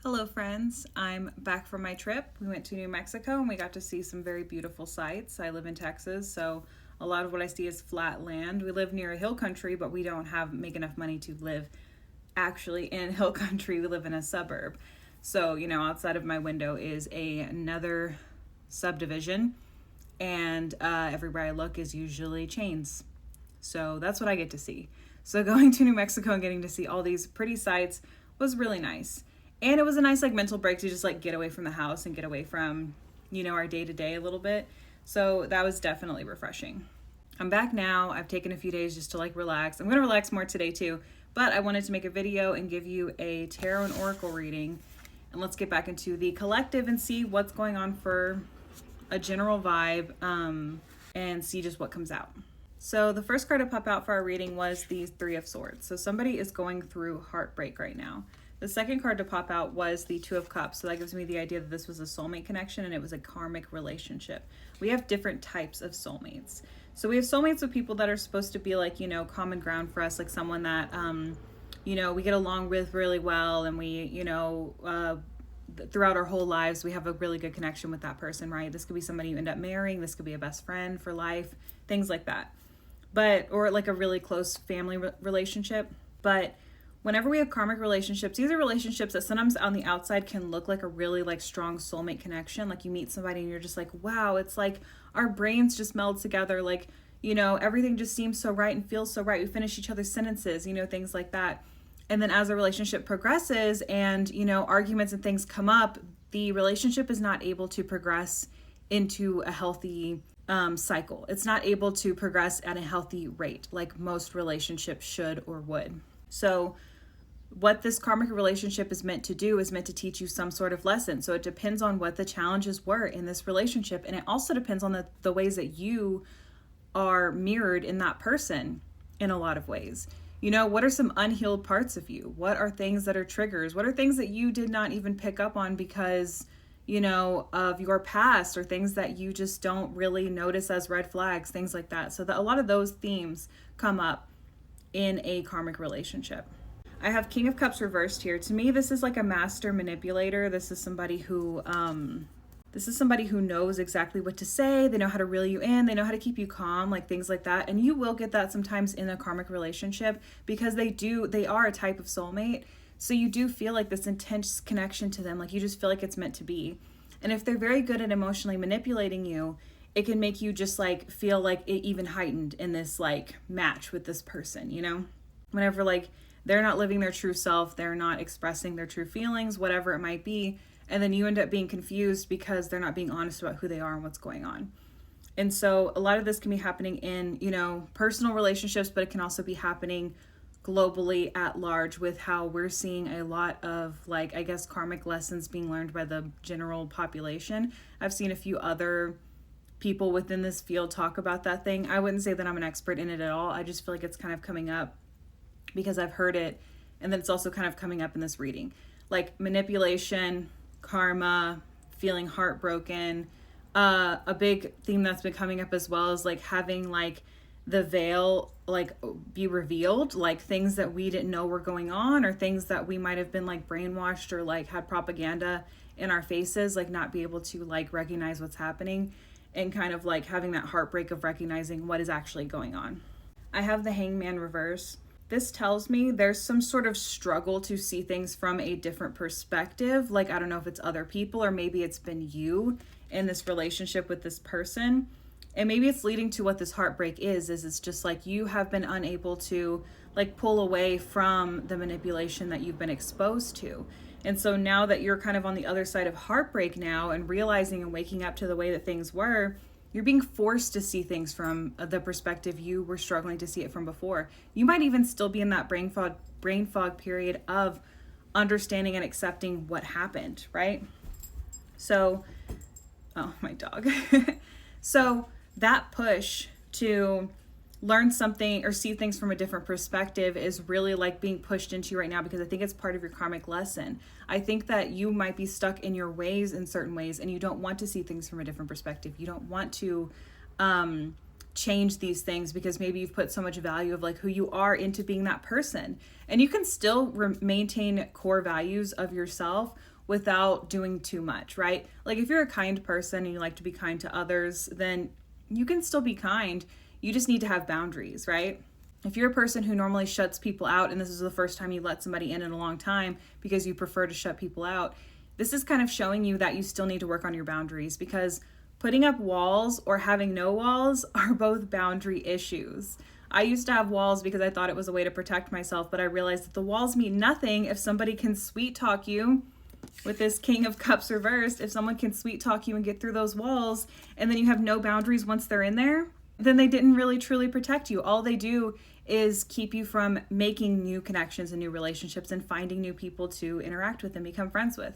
Hello friends, I'm back from my trip. We went to New Mexico and we got to see some very beautiful sights. I live in Texas, so a lot of what I see is flat land. We live near a hill country, but we don't make enough money to live actually in hill country. We live in a suburb. So, outside of my window is another subdivision, and everywhere I look is usually chains. So that's what I get to see. So going to New Mexico and getting to see all these pretty sights was really nice. And it was a nice mental break to just get away from the house and get away from, our day to day a little bit. So that was definitely refreshing. I'm back now. I've taken a few days just to relax. I'm going to relax more today too, but I wanted to make a video and give you a tarot and oracle reading. And let's get back into the collective and see what's going on for a general vibe, and see just what comes out. So the first card to pop out for our reading was the Three of Swords. So somebody is going through heartbreak right now. The second card to pop out was the Two of Cups. So that gives me the idea that this was a soulmate connection and it was a karmic relationship. We have different types of soulmates. So we have soulmates with people that are supposed to be common ground for us, like someone that, we get along with really well, and we, throughout our whole lives, we have a really good connection with that person, right? This could be somebody you end up marrying. This could be a best friend for life, things like that. Or a really close family relationship. But whenever we have karmic relationships, these are relationships that sometimes on the outside can look like a really strong soulmate connection. Like you meet somebody and you're just like, wow, it's like our brains just meld together. Everything just seems so right and feels so right. We finish each other's sentences, things like that. And then as a relationship progresses and, arguments and things come up, the relationship is not able to progress into a healthy cycle. It's not able to progress at a healthy rate like most relationships should or would. So what this karmic relationship is meant to do is meant to teach you some sort of lesson. So it depends on what the challenges were in this relationship. And it also depends on the ways that you are mirrored in that person in a lot of ways. What are some unhealed parts of you? What are things that are triggers? What are things that you did not even pick up on because, of your past, or things that you just don't really notice as red flags, things like that. So a lot of those themes come up in a karmic relationship. I have King of Cups reversed here. To me, this is like a master manipulator. This is somebody who knows exactly what to say. They know how to reel you in. They know how to keep you calm, things like that. And you will get that sometimes in a karmic relationship because they are a type of soulmate. So you do feel this intense connection to them. You just feel like it's meant to be. And if they're very good at emotionally manipulating you, it can make you just feel it even heightened in this match with this person, whenever they're not living their true self, they're not expressing their true feelings, whatever it might be. And then you end up being confused because they're not being honest about who they are and what's going on. And so a lot of this can be happening in, personal relationships, but it can also be happening globally at large with how we're seeing a lot of karmic lessons being learned by the general population. I've seen a few other people within this field talk about that thing. I wouldn't say that I'm an expert in it at all. I just feel it's kind of coming up because I've heard it, and then it's also kind of coming up in this reading. Manipulation, karma, feeling heartbroken. A big theme that's been coming up as well is having the veil be revealed, things that we didn't know were going on, or things that we might have been brainwashed or had propaganda in our faces, not be able to recognize what's happening, and kind of having that heartbreak of recognizing what is actually going on. I have the Hangman reverse. This tells me there's some sort of struggle to see things from a different perspective. I don't know if it's other people or maybe it's been you in this relationship with this person. And maybe it's leading to what this heartbreak is it's just you have been unable to pull away from the manipulation that you've been exposed to. And so now that you're kind of on the other side of heartbreak now and realizing and waking up to the way that things were, you're being forced to see things from the perspective you were struggling to see it from before. You might even still be in that brain fog period of understanding and accepting what happened, right? So, oh, my dog. So that push to learn something or see things from a different perspective is really being pushed into you right now, because I think it's part of your karmic lesson. I think that you might be stuck in your ways in certain ways, and you don't want to see things from a different perspective. You don't want to change these things because maybe you've put so much value of like who you are into being that person. And you can still maintain core values of yourself without doing too much, right? Like if you're a kind person and you like to be kind to others, then you can still be kind. You just need to have boundaries, right? If you're a person who normally shuts people out and this is the first time you let somebody in a long time because you prefer to shut people out, this is kind of showing you that you still need to work on your boundaries, because putting up walls or having no walls are both boundary issues. I used to have walls because I thought it was a way to protect myself, but I realized that the walls mean nothing if somebody can sweet talk you with this King of Cups reversed. If someone can sweet talk you and get through those walls and then you have no boundaries once they're in there, then they didn't really truly protect you. All they do is keep you from making new connections and new relationships and finding new people to interact with and become friends with.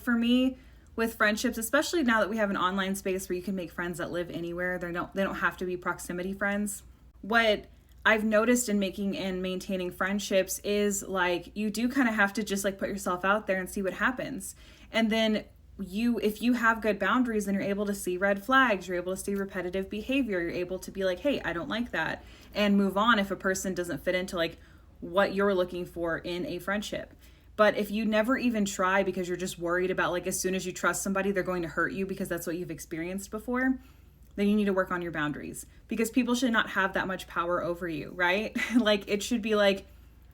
For me, with friendships, especially now that we have an online space where you can make friends that live anywhere, they don't have to be proximity friends. What I've noticed in making and maintaining friendships is like you do kind of have to just like put yourself out there and see what happens. And then if you have good boundaries, then you're able to see red flags, you're able to see repetitive behavior, you're able to be like, hey, I don't like that, and move on if a person doesn't fit into like what you're looking for in a friendship. But if you never even try because you're just worried about like as soon as you trust somebody, they're going to hurt you because that's what you've experienced before, then you need to work on your boundaries, because people should not have that much power over you, right? Like it should be like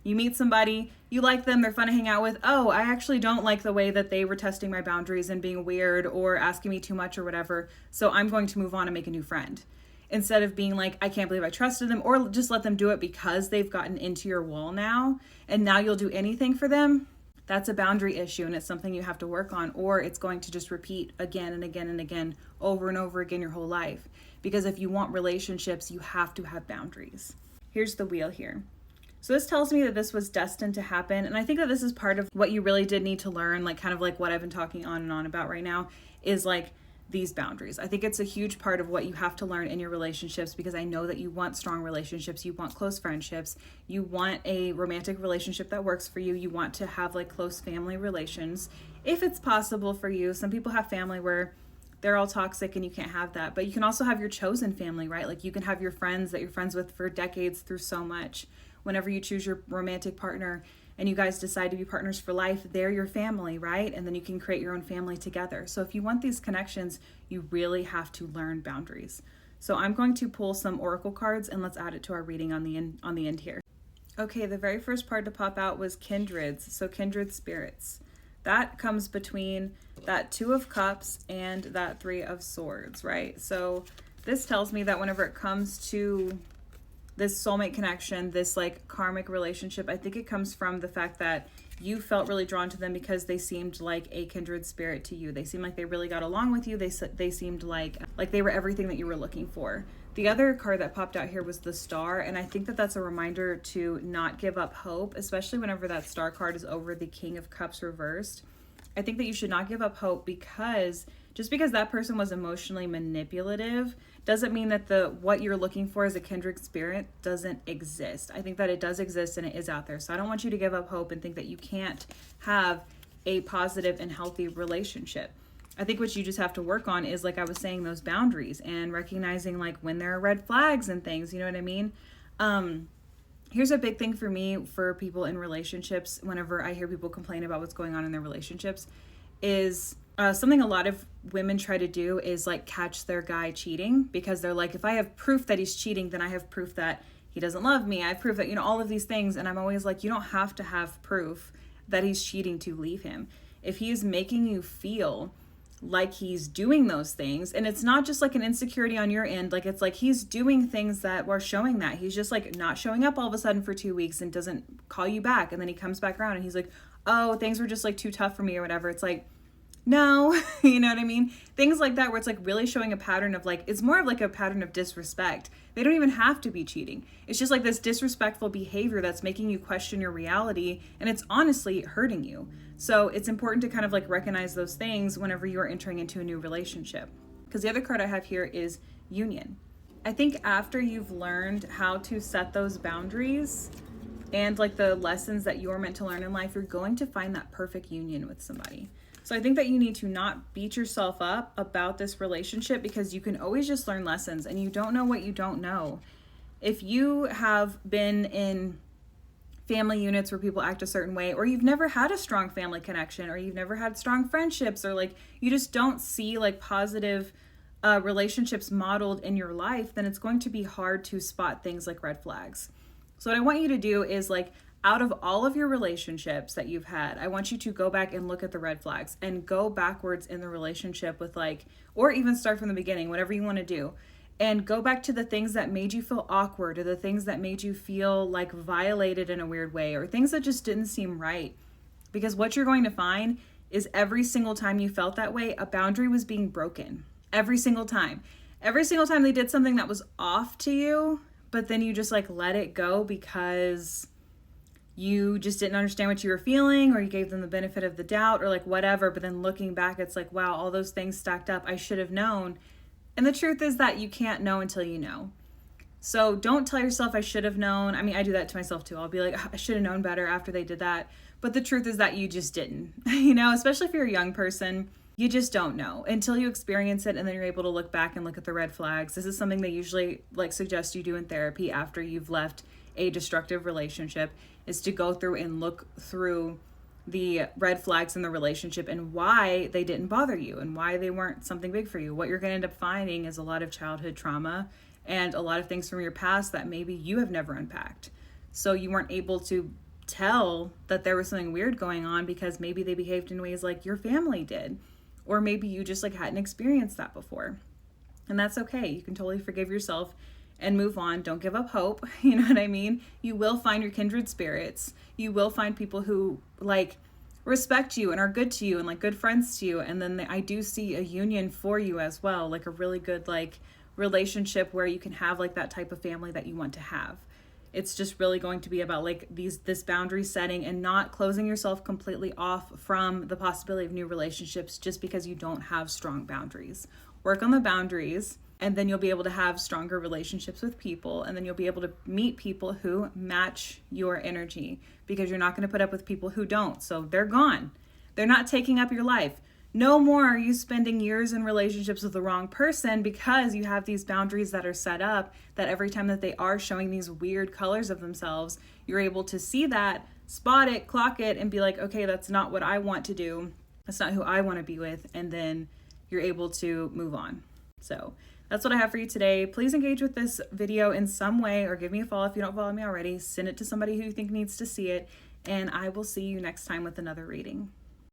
you meet somebody, you like them, they're fun to hang out with. Oh, I actually don't like the way that they were testing my boundaries and being weird or asking me too much or whatever, so I'm going to move on and make a new friend. Instead of being like, I can't believe I trusted them, or just let them do it because they've gotten into your wall now, and now you'll do anything for them. That's a boundary issue, and it's something you have to work on, or it's going to just repeat again and again and again, over and over again your whole life. Because if you want relationships, you have to have boundaries. Here's the wheel here. So this tells me that this was destined to happen, and I think that this is part of what you really did need to learn, like kind of like what I've been talking on and on about right now, is like these boundaries. I think it's a huge part of what you have to learn in your relationships, because I know that you want strong relationships, you want close friendships, you want a romantic relationship that works for you, you want to have like close family relations if it's possible for you. Some people have family where they're all toxic and you can't have that, but you can also have your chosen family, right? Like you can have your friends that you're friends with for decades through so much. Whenever you choose your romantic partner and you guys decide to be partners for life, they're your family, right? And then you can create your own family together. So if you want these connections, you really have to learn boundaries. So I'm going to pull some oracle cards and let's add it to our reading on the end here. Okay, the very first part to pop out was kindreds. So kindred spirits. That comes between that 2 of Cups and that 3 of Swords, right? So this tells me that whenever it comes to this soulmate connection, this like karmic relationship, I think it comes from the fact that you felt really drawn to them because they seemed like a kindred spirit to you. They seemed like they really got along with you. They seemed like they were everything that you were looking for. The other card that popped out here was the Star, and I think that that's a reminder to not give up hope, especially whenever that Star card is over the King of Cups reversed. I think that you should not give up hope, because just because that person was emotionally manipulative doesn't mean that what you're looking for as a kindred spirit doesn't exist. I think that it does exist and it is out there. So I don't want you to give up hope and think that you can't have a positive and healthy relationship. I think what you just have to work on is, like I was saying, those boundaries and recognizing like when there are red flags and things, you know what I mean? Here's a big thing for me, for people in relationships, whenever I hear people complain about what's going on in their relationships, is something a lot of women try to do is like catch their guy cheating, because they're like, if I have proof that he's cheating, then I have proof that he doesn't love me. I have proof that, you know, all of these things. And I'm always like, you don't have to have proof that he's cheating to leave him. If he's making you feel like he's doing those things, and it's not just like an insecurity on your end, like it's like he's doing things that are showing that he's just like not showing up all of a sudden for 2 weeks and doesn't call you back, and then he comes back around and he's like, oh, things were just like too tough for me or whatever. It's like, no, you know what I mean? Things like that, where it's like really showing a pattern of like, it's more of like a pattern of disrespect. They don't even have to be cheating. It's just like this disrespectful behavior that's making you question your reality, and it's honestly hurting you. So it's important to kind of like recognize those things whenever you are entering into a new relationship. Because the other card I have here is Union. I think after you've learned how to set those boundaries and like the lessons that you're meant to learn in life, you're going to find that perfect union with somebody. So I think that you need to not beat yourself up about this relationship, because you can always just learn lessons, and you don't know what you don't know. If you have been in family units where people act a certain way, or you've never had a strong family connection, or you've never had strong friendships, or like you just don't see like positive relationships modeled in your life, then it's going to be hard to spot things like red flags. So what I want you to do is, like, out of all of your relationships that you've had, I want you to go back and look at the red flags and go backwards in the relationship with like, or even start from the beginning, whatever you want to do. And go back to the things that made you feel awkward, or the things that made you feel like violated in a weird way, or things that just didn't seem right. Because what you're going to find is every single time you felt that way, a boundary was being broken. Every single time. Every single time they did something that was off to you, but then you just like let it go because you just didn't understand what you were feeling, or you gave them the benefit of the doubt, or like whatever. But then looking back, it's like, wow, all those things stacked up. I should have known. And the truth is that you can't know until you know. So don't tell yourself I should have known. I mean, I do that to myself too. I'll be like, I should have known better after they did that. But the truth is that you just didn't, especially if you're a young person, you just don't know until you experience it. And then you're able to look back and look at the red flags. This is something they usually like suggest you do in therapy after you've left a destructive relationship, is to go through and look through the red flags in the relationship and why they didn't bother you and why they weren't something big for you. What you're going to end up finding is a lot of childhood trauma and a lot of things from your past that maybe you have never unpacked. So you weren't able to tell that there was something weird going on because maybe they behaved in ways like your family did, or maybe you just like hadn't experienced that before. And that's okay. You can totally forgive yourself and move on. Don't give up hope. You know what I mean? You will find your kindred spirits. You will find people who like respect you and are good to you and like good friends to you. And then I do see a union for you as well, like a really good like relationship where you can have like that type of family that you want to have. It's just really going to be about like this boundary setting and not closing yourself completely off from the possibility of new relationships just because you don't have strong boundaries. Work on the boundaries, and then you'll be able to have stronger relationships with people, and then you'll be able to meet people who match your energy, because you're not going to put up with people who don't. So they're gone. They're not taking up your life. No more are you spending years in relationships with the wrong person, because you have these boundaries that are set up that every time that they are showing these weird colors of themselves, you're able to see that, spot it, clock it, and be like, okay, that's not what I want to do. That's not who I want to be with. And then you're able to move on. So that's what I have for you today. Please engage with this video in some way, or give me a follow if you don't follow me already. Send it to somebody who you think needs to see it. And I will see you next time with another reading.